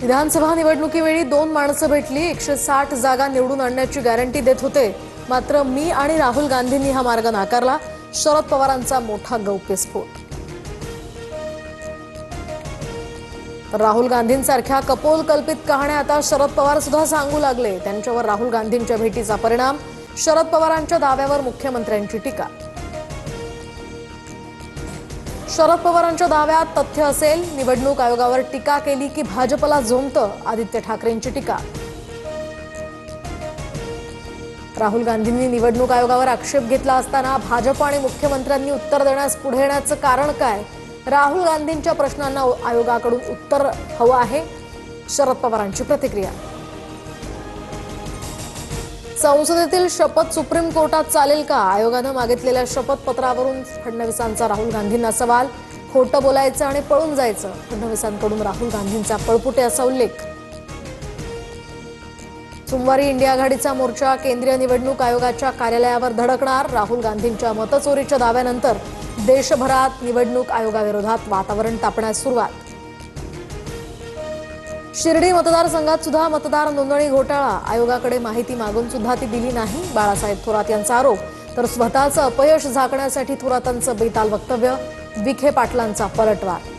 विधानसभा निवडणुकीवेळी दोन माणसं भेटली, 160 जागा निवडून आणण्याची गॅरंटी देत होते. मात्र मी आणि राहुल गांधींनी हा मार्ग नाकारला. शरद पवारांचा मोठा गौप्यस्फोट. तर राहुल गांधींसारख्या कपोल कल्पित कहाण्या आता शरद पवार सुद्धा सांगू लागले. त्यांच्यावर राहुल गांधींच्या भेटीचा परिणाम, शरद पवारांच्या दाव्यावर मुख्यमंत्र्यांची टीका. शरद पवारांच्या दाव्यात तथ्य असेल, निवडणूक आयोगावर टीका केली की भाजपला झोंबतं, आदित्य ठाकरेंची टीका. राहुल गांधींनी निवडणूक आयोगावर आक्षेप घेतला असताना भाजप आणि मुख्यमंत्र्यांनी उत्तर देण्यास पुढे येण्याचं कारण काय? राहुल गांधींच्या प्रश्नांना आयोगाकडून उत्तर हवं आहे, शरद पवारांची प्रतिक्रिया. संसदेतील शपथ सुप्रीम कोर्टात चालेल का? आयोगानं मागितलेल्या शपथपत्रावरून फडणवीसांचा राहुल गांधींना सवाल. खोटं बोलायचं आणि पळून जायचं, फडणवीसांकडून राहुल गांधींचा पळपुटे असा उल्लेख. सोमवारी इंडिया आघाडीचा मोर्चा केंद्रीय निवडणूक आयोगाच्या कार्यालयावर धडकणार. राहुल गांधींच्या मतचोरीच्या दाव्यानंतर देशभरात निवडणूक आयोगाविरोधात वातावरण तापण्यास सुरुवात. शिर्डी मतदारसंघात सुद्धा मतदार नोंदणी घोटाळा, आयोगाकडे माहिती मागून सुद्धा ती दिली नाही, बाळासाहेब थोरात यांचा आरोप. तर स्वतःचं अपयश झाकण्यासाठी थोरातांचं बेताल वक्तव्य, विखे पाटलांचा पलटवार.